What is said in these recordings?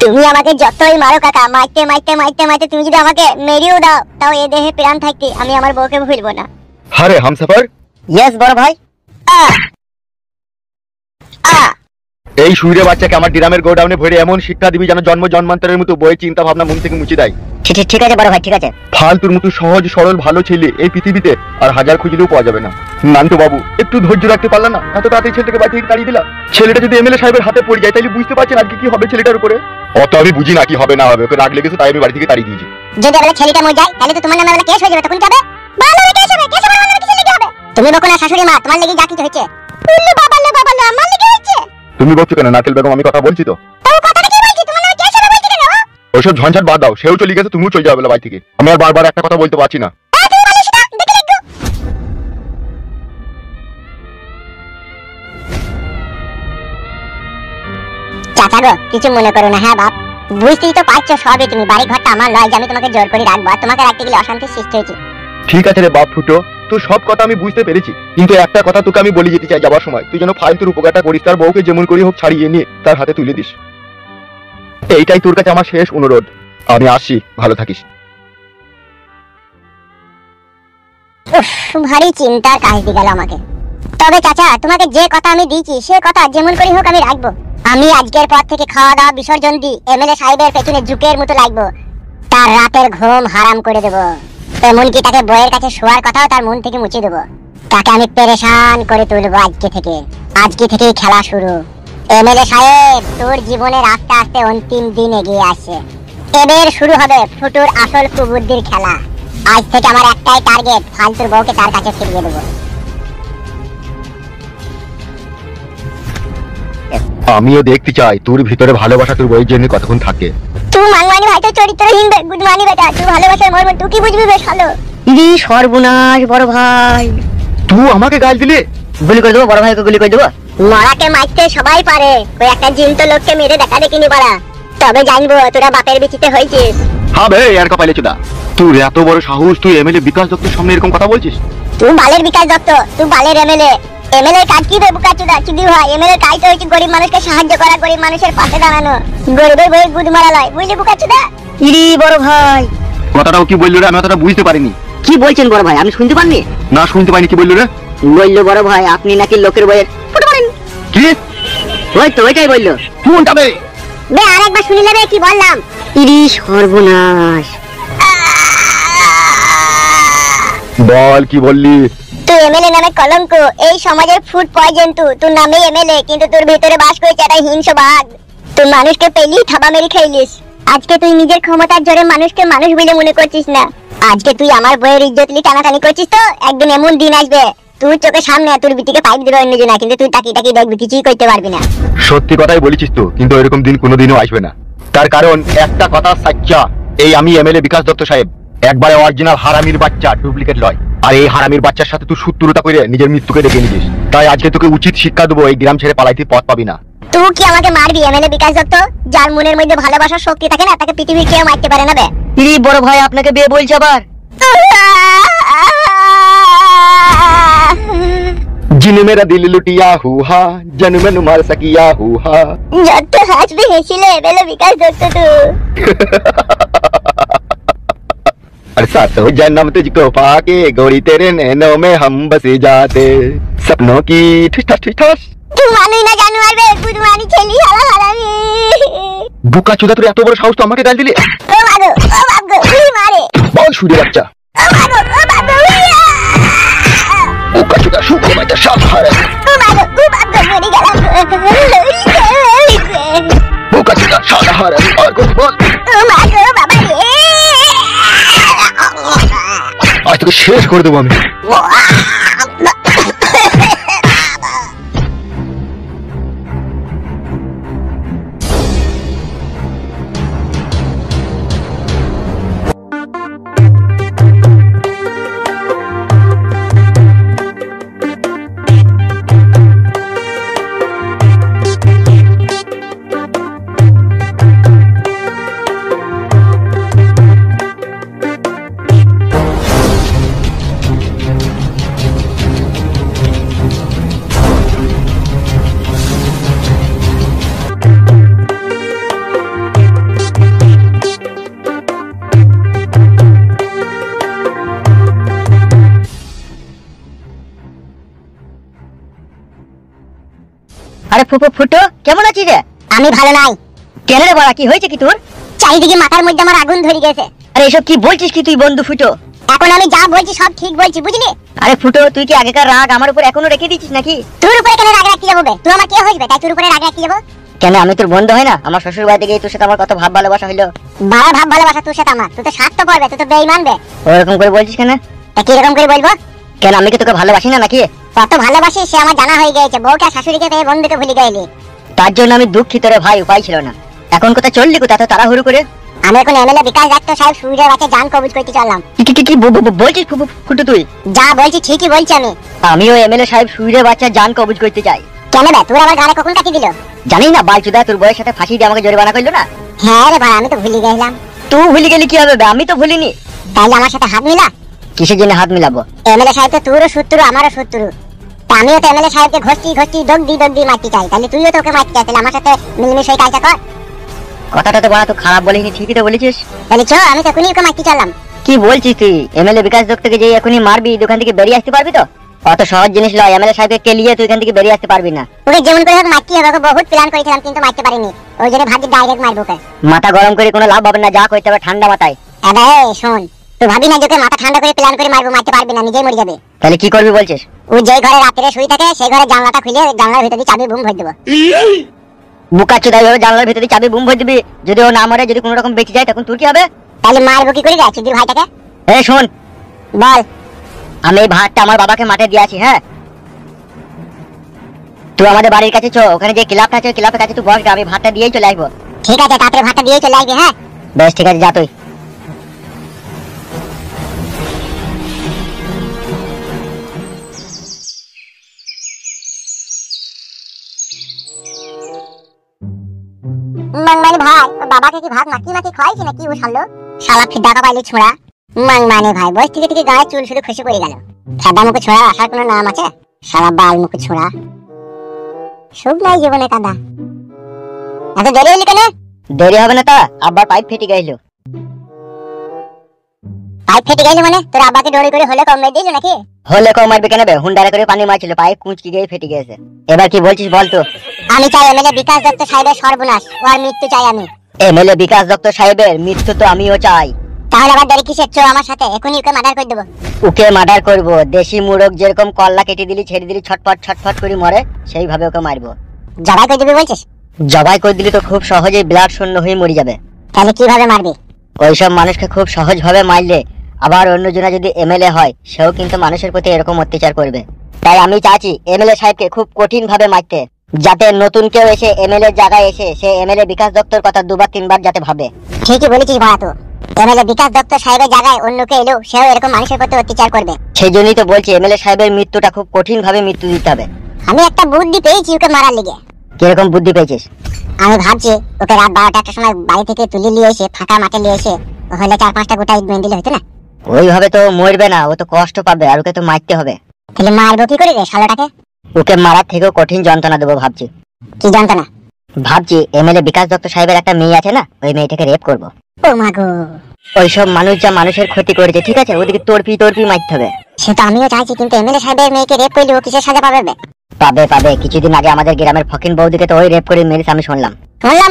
তুমি আমাকে যতই মারো কাকা, মারতে মারতে মারতে মারতে তুমি যদি আমাকে মেরেও দাও, তাও এ দেহে প্রাণ থাকতে আমি আমার বউকে ভুলবো না। আরে হামসাফার। ইয়েস বড় ভাই। এই সুইরে বাচ্চাকে আমার ডিরামের গোডাউনে ভরে এমন শিক্ষা দিবি যেন জন্ম জন্মান্তরের মতো বই চিন্তা ভাবনা মন থেকে মুছে দেয়। ঠিক আছে বড় ভাই, ঠিক আছে। ফালতুর মতো সহজ সরল ভালো ছেলে এই পৃথিবীতে আর হাজার খুঁজলেও পাওয়া যাবে না। নান্টু বাবু একটু ধৈর্য রাখতে পারলা না? এত তাড়াতাড়ি ছেলেটাকে বাড়ি থেকে তাড়িয়ে দিলা। ছেলেটা যদি এমএলএ সাহেবের হাতে পড়ে যায় তাহলে বুঝতে পারছেন আজকে কি হবে ছেলেটার উপরে। অত আমি বুঝি না কি হবে না হবে, ওকে রাগ লেগেছে তাই আমি বাড়ি থেকে তাড়িয়ে দিয়েছি। যদি আবার ছেলেটা মরে যায় তাহলে তো তোমার নামে আবার কেস হয়ে যাবে, তখন কি হবে? ভালো হবে, কেস হবে, কেস হবে, আমার নামে কিছু লিখে হবে। তুমি বকো না শাশুড়ি মা, তোমার লাগি যা কিছু হয়েছে। উল্লু বাবা লে বাবা লে, আমার লাগি হয়েছে। তুমি বলছো কেন নারকেল বেগম? আমি কথা বলছি তো। তো কথাটা কি বলছি? তোমার নামে কেস হবে বলছি কেন? ওইসব ঝঞ্ঝাট বাদ দাও, সেও চলে গেছে, তুমিও চলে যাবে বাড়ি থেকে। আমি আর বারবার একটা কথা বলতে পারছি না। চাচা গো কিছু মনে করো না। হ্যাঁ বাপ, বুঝতেই তো পারছো সবই তুমি। বাড়ি ঘরটা আমার লয় যে আমি তোমাকে জোর করে রাখবো, আর তোমাকে রাখতে গেলে অশান্তির সৃষ্টি হয়েছে। ঠিক আছে রে বাপ ফুটো, তো সব কথা আমি বুঝতে পেরেছি, কিন্তু একটা কথা তোকে আমি বলে যেতে চাই যাবার সময়, তুই যেন ফালতুর উপকারটা করিস, তার বউকে যেমন করি হোক ছাড়িয়ে নিয়ে তার হাতে তুলে দিস। এইটাই তোর কাছে আমার শেষ অনুরোধ। আমি আসছি, ভালো থাকিস। ভারী চিন্তার কাজ দিয়ে গেল আমাকে। তবে চাচা তোমাকে যে কথা আমি দিয়েছি সে কথা যেমন করি হোক আমি রাখবো। আমি আজকের পর থেকে খাওয়া দাওয়া বিসর্জন দিই, এমএলএ সাহেবের পেছনে ঝুঁকের মতো লাগবো, তার রাতের ঘুম হারাম করে দেবো, এমনকি তাকে বইয়ের কাছে শোয়ার কথাও তার মন থেকে মুছে দেবো। তাকে আমি পেরেশান করে তুলবো আজকে থেকে খেলা শুরু। এমএলএ সাহেব, তোর জীবনের আস্তে আস্তে অন্তিম দিন এগিয়ে আসছে। এবার শুরু হবে ফুটুর আসল কুবুদ্ধির খেলা। আজ থেকে আমার একটাই টার্গেট, ফালতুর বউকে তার কাছে ফিরিয়ে দেবো। আমিও দেখতে চাই তোর ভিতরে ভালোবাসা তোর বইয়ের জন্য কতক্ষণ থাকে। তুই মানমানি ভাই তো চরিত্রহীন বে, গুড মানি বেটা, তুই ভালোবাসার মর্ম তুই কি বুঝবি বেশ ভালো। ইদি সর্বনাশ বড় ভাই, তুই আমাকে গাল দিলে? গুলি করে দেবো বড় ভাইকে, গুলি করে দেবো। মারাকে মারতে সবাই পারে, ওই একটা জিন্ত লোককে মেরে দেখা দেখিনি পারা। তবে জানবো তোরা বাপের বিচিতে হয়েছিস। হ্যাঁ বে আর কপালে চুদা, তোর এত বড় সাহস, তুই এমএলএ বিকাশ দত্তের সামনে এরকম কথা বলছিস? তুই বালের বিকাশ দত্ত, তুই বালের এমএলএ। এমএলএ কাজ কি বে বুকাচুদা চিদি ভাই? এমএলএ কাজ তো হচ্ছে গরিব মানুষকে সাহায্য করা, গরিব মানুষের পাশে দাঁড়ানো, গরিবের বই গুদ মারা লয়, বুঝলি বুকাচুদা? ইরি বড় ভাই, কথাটাও কি বললো রে? আমি অতটা বুঝতে পারিনি। কি বলছেন বড় ভাই? আমি শুনতে পারিনি। না শুনতে পাইনি, কি বললো রে? বললো বড় ভাই আপনি নাকি লোকের বইয়ের ফুটো মারেন। কি? ওই তো ওইটাই বললো। কোনটা বে? বে আরেকবার শুনিলে বে কি বললাম? ইরি সর্বনাশ। বল কি বললি? তুই এমএলএ নামে কলঙ্ক, এই সমাজের ফুড পয়জন। তোর নামে এমএলএ, কিন্তু তোর ভিতরে বাস করছে একটা হিংস্র বাঘ। তুই মানুষকে পেলি থাবা মেরে খাইলিস। আজকে তুই নিজের ক্ষমতার জোরে মানুষকে মানুষ বলে মনে করছিস না। আজকে তুই আমার বইয়ের ইজ্জত নিয়ে টানাটানি করছিস, তো একদিন এমন দিন আসবে তোর চোখের সামনে তোর বিটিকে পাইপ দিবে অন্যজনা, কিন্তু তুই তাকিয়ে তাকিয়ে দেখবি, কিছুই করতে পারবি না। সত্যি কথাই বলেছিস তো, কিন্তু এরকম দিন কোনোদিনও আসবে না। তার কারণ একটা কথা সাচ্চা, এই আমি এমএলএ বিকাশ দত্ত সাহেব একবারে অরিজিনাল হারামির বাচ্চা, ডুপ্লিকেট লয়। আর এই হারামির বাচ্চার সাথে তুই শত্রুতা করে নিজের মৃত্যুকে ডেকে নিয়েছিস। তাই আজকে তোকে উচিত শিক্ষা দেবো, এই গ্রাম ছেড়ে পালাইতে পথ পাবি না। তুই কি আমাকে মারবি এমএলএ বিকাশ দত্ত? যার মনের মধ্যে ভালোবাসার শক্তি থাকে না, তাকে পৃথিবীর কেউ মারতে পারে না বে। ইরি বড় ভাই আপনাকে বিয়ে বলছে আবার? जिन मेरा दिल लुटिया हुआ जन मैनू मार सकिया हुआ। যত হাসবি হেসিলে এমএলএ বিকাশ দত্ত তুই। अरे सातों जन्म तुझको पाके गोरी तेरे नैनों में हम बसे जाते, सपनों की ठिस ठस ठिस ठस। তুই মানুষ না জানোয়ার বে, গুড মানি ছেলি হালা হারামি। বুকা চুদা, তোর এত বড় সাহস, তো আমাকে গাল দিলি? ও মাগো উই মারে। বল সুরে বাচ্চা। ও মাগো উইয়া। বুকা চুদা শুকো বাচ্চা সব হারে। ও মাগো মরে গেলাম। বুকা চুদা সাদা হারে। আর কোন বল? ও মাগো বাবা রে, আজ তোকে শেষ করে দেবো আমি। আরে ফুটো কেমন আছিস রে? আমি ভালো নাই। কেন রে বড়া, কি হয়েছে কি তোর? চারিদিকে মাথার মধ্যে আমার আগুন ধরে গেছে। আরে এসব কি বলছিস কি তুই বন্ধু ফুটো? এখন আমি যা বলছি সব ঠিক বলছি, বুঝলি? আরে ফুটো, তুই কি আগেকার রাগ আমার উপর এখনো রেখে দিচ্ছিস নাকি? তোর উপরে কেন রাগ রাখতে যাবো বে? তুই আমার কে হইবে তাই তোর উপরে রাগ রাখতে যাবো? কেন, আমি তোর বন্ধু হয় না? আমার শ্বশুর বাড়িতে গিয়ে তোর সাথে আমার কত ভাব ভালোবাসা হইলো। বাবা ভাব ভালোবাসা তোর সাথে আমার, তুই তো স্বার্থ পড়বে, তুই তো বেঈমান বে। ওরকম করে বলছিস কেন? তা কিরকম করে বলবো? কেন, আমি কি তোকে ভালোবাসি না নাকি? কত ভালোবাসি সে আমার জানা হয়ে গেছে। বউকে আর শাশুড়িকে পেয়ে বন্ধুকে ভুলে গেলি। তার জন্য আমি দুঃখিত রে ভাই, উপায় ছিল না। এখন কোথায় চললি, কোথায় এত তাড়াহুড়ো করে? আমি এখন এমএলএ বিকাশ দত্ত সাহেব সূর্যের বাচ্চা জান কবজ করতে চললাম। কি বলছিস ফুটো তুই? যা বলছি ঠিকই বলছি আমি। আমিও এমএলএ সাহেব সূর্যের বাচ্চা জান কবজ করতে চাই। কেন বে, তোর আমার গালে কখন কাটি দিল? জানি না, বালচুদা তোর বউয়ের সাথে ফাঁসি দিয়ে আমাকে জরিমানা করলো না। হ্যাঁ রে ভাই, আমি তো ভুলে গেলাম। তুই ভুলে গেলি কি হবে বে? আমি তো ভুলিনি। তাইলে আমার সাথে হাত মিলা। কিসের জন্য হাত মিলাবো? এমএলএ সাহেব তো তোরও শত্রু আমারও শত্রু। তা আমিও তো এমএলএ সাহেবকে ঘষটি দগ দি মারতে চাই। তাহলে তুইও তো ওকে মারতে চাই, তাহলে আমার সাথে মিলমিশ হয়ে কাজটা কর। কথাটা তো বলা, তুই খারাপ বলিনি, ঠিকই তো বলেছিস। তাহলে চল, আমি তো এখনই ওকে মারতে চললাম। কি বলছিস তুই? এমএলএ বিকাশ দত্তকে যে এখনই মারবি, দোকান থেকে বেরিয়ে আসতে পারবি তো? অত সহজ জিনিস নয়, এমএলএ সাহেবকে কেলিয়ে তুই এখান থেকে বেরিয়ে আসতে পারবি না। ওকে যেমন করে হোক মারতে হবে, ওকে বহুত প্ল্যান করেছিলাম কিন্তু মারতে পারিনি। ওই জন্য ভাবছি ডাইরেক্ট মারবো ওকে। মাথা গরম করে কোনো লাভ হবে না, যা করতে হবে ঠান্ডা মাথায়। আরে শোন, তুই ভাবি না যে ওকে মাথা ঠান্ডা করে প্ল্যান করে মারবো, মারতে পারবি না, নিজেই মরে যাবে। তাহলে কি করবি বলছিস? ও যে ঘরে রাত্রে শুয়ে থাকে সেই ঘরে জানলাটা খুলে জানলার ভিতর দিয়ে চাবি বুম ভরে দেবো। বুকাচ্ছো দাই ভাবে জানলার ভিতরে চাবি বুম ভরে দিবি? যদি ও না মরে, যদি কোনো রকম বেঁচে যায়, তখন তোর কি হবে? তাহলে মারবো কি করে রে চুদির ভাইটাকে? এই শোন, বল। আমি এই ভাতটা আমার বাবাকে মাঠে দিয়ে আছি, হ্যাঁ? তুই আমাদের বাড়ির কাছে চো, ওখানে যে ক্লাবটা আছে ক্লাবের কাছে তুই বস, আমি ভাতটা দিয়েই চলে আসবো। ঠিক আছে, তাড়াতাড়ি ভাতটা দিয়ে চলে আসবি। হ্যাঁ বেশ ঠিক আছে, যা তুই। মাংমানি ভাই, ওর বাবাকে কি ভাত মাখি খাওয়াইছি নাকি ও শালো? শালা ফির ডাকা পাইলে ছোড়া। মাংমানি ভাই, বয়স থেকে গায়ে চুল শুধু খসে পড়ে গেল। ফেদা মুখে ছোড়া আসার কোনো নাম আছে? শালা বাল মুখে ছোড়া, সুখ নাই জীবনে কাদা। এত দেরি হলি কেন? দেরি হবে না তা, আব্বার পাইপ ফেটে গেল। পাইপ ফেটে গেল মানে? তোর আব্বাকে ডরে করে হলে কম মেরে দিল নাকি? হলে কম মারবে কেন বে? হুন্ডারে করে পানি মারছিল, পাইপ কুঁচকি গিয়ে ফেটে গেছে। এবার কি বলছিস বল তো? আমি চাই এমএলএ বিকাশ দত্ত সাহেবের সর্বনাশ, ওর মৃত্যু চাই আমি। এমএলএ বিকাশ দত্ত সাহেবের মৃত্যু তো আমিও চাই। তাহলে আবার দেরি কিসের? চো আমার সাথে, এখনই ওকে মার্ডার করে দেবো। ওকে মার্ডার করব। দেশি মুরগ যেরকম কল্লা কেটে দিলি ছেড়ে দিলি ছটফট করে মরে, সেইভাবে ওকে মারবো। জবাই করে দিবি বলছিস? জবাই করে দিলি তো খুব সহজেই ব্লাড শূন্য হয়ে মরে যাবে। তাহলে কিভাবে মারবি? ওইসব মানুষকে খুব সহজ ভাবে মারলে আবার অন্যজনা যদি এমএলএ হয়, সেও কিন্তু মানুষের প্রতি এরকম অত্যাচার করবে। তাই আমি চাচ্ছি এমএলএ সাহেবকে খুব কঠিন ভাবে মারতে, যাতে নতুন কেউ এসে এমএলএ জায়গায় এসে সে এমএলএ বিকাশ দত্তর কথা দুবার তিনবার যাতে ভাবে। ঠিকই বলেছিস ভাড়া তো। এমএলএ বিকাশ দত্ত সাহেবের জায়গায় অন্য কেউ এলেও সেও এরকম মানুষের প্রতি অত্যাচার করবে। সেই জন্যই তো বলছি এমএলএ সাহেবের মৃত্যুটা খুব কঠিন ভাবে মৃত্যু দিতে হবে। আমি একটা বুদ্ধি পেয়েছি ওকে মারার লেগে। কিরকম বুদ্ধি পেয়েছিস? আমি ভাবছি ওকে রাত 12টার সময় বাড়ি থেকে তুলে নিয়ে এসে ফাঁকা মাঠে নিয়ে এসে হলে 4-5টা গোটা ইট বেঁধে দিলে হতো না? ওইভাবে তো মরবে না, ও তো কষ্ট পাবে, আর ওকে তো মারতে হবে। তাহলে মারবো কি করে রে শালাটাকে? ওকে মারার থেকেও কঠিন যন্ত্রণা দেবো ভাবছি। কি যন্ত্রণা? ভাবছি এমএলএ বিকাশ দত্ত সাহেবের একটা মেয়ে আছে না, ওই মেয়েটাকে রেপ করবো। ও মা গো, ওইসব মানুষ যা মানুষের ক্ষতি করেছে, ঠিক আছে, ওদিকে তড়পি মারতে হবে। সে তো আমিও চাইছি, কিন্তু এমএলএ সাহেবের মেয়েকে রেপ করলে ও কিসের সাজা পাবে? পাবে। কিছুদিন আগে আমাদের গ্রামের ফকিন বৌদিকে তো ওই রেপ করে মেরেছে, আমি শুনলাম।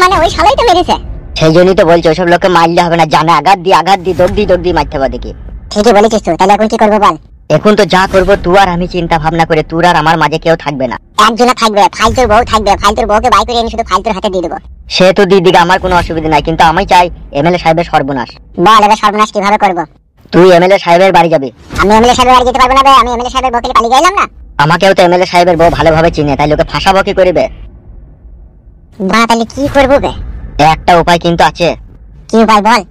মানে ওই শালাই তো মেরেছে? সেই জন্যই তো বলছি ওইসব লোককে মারলে হবে না, জানে আঘাত দি দগ দি মারতে হবে দেখি। ঠিকই বলেছিস তুই। তাহলে এখন কি করবো বল? এখন তো যা করবো তুই আর আমি চিন্তা ভাবনা করে, তোর আর আমার মাঝে কেউ থাকবে না। একজনা থাকবে, ফাইলতুর বউ থাকবে। ফাইলতুর বউকে বাই করে এনে শুধু ফাইলতুর হাতে দিয়ে দেবো। সে তো দিদিকে, আমার কোনো অসুবিধা নাই, কিন্তু আমি চাই এমএলএ সাহেবের সর্বনাশ। বল এবার সর্বনাশ কিভাবে করবো? তুই এমএলএ সাহেবের বাড়ি যাবি। আমি এমএলএ সাহেবের বাড়ি যেতে পারবো না বে, আমি এমএলএ সাহেবের বউকে পালিয়ে গেলাম না। আমাকেও তো এমএলএ সাহেবের বউ ভালোভাবে চিনে, তাই লোকে ফাঁসাবো কি করবে? বা তাহলে কি করবো বে? একটা উপায় কিন্তু আছে। কি উপায় বল?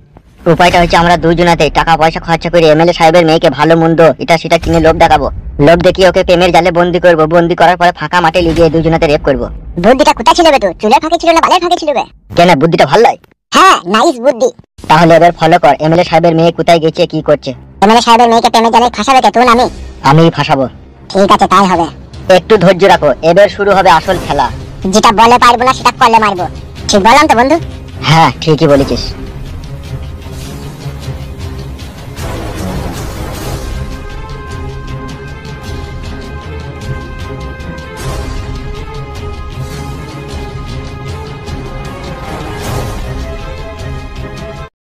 উপায়টা হচ্ছে আমরা দুজনাতে টাকা পয়সা খরচা করে এমএলএ সাহেবের মেয়েকে ভালো মন্দ এটা সেটা কিনে লোভ দেখাবো। লোভ দেখিয়ে ওকে প্রেমের জালে বন্দি করবো। বন্দি করার পরে ফাঁকা মাঠে লিগিয়ে দুজনাতে রেপ করবো। বুদ্ধিটা কোথায় ছিল বে তোর? চুলের ফাঁকে ছিল না বালের ফাঁকে ছিল বে? কেন, বুদ্ধিটা ভালো লাগে? হ্যাঁ, নাইস বুদ্ধি। তাহলে এবার ফলো কর, এমএলএ সাহেবের মেয়ে কোথায় গেছে, কি করছে। এমএলএ সাহেবের মেয়েকে প্রেমের জালে ফাঁসাবে কে, তুই না আমি? আমি ফাঁসাবো। ঠিক আছে, তাই হবে। একটু ধৈর্য রাখো, এবার শুরু হবে আসল খেলা। যেটা বলে পারবো না সেটা করলে মারবো। ঠিক বললাম তো বন্ধু? হ্যাঁ ঠিকই বলেছিস।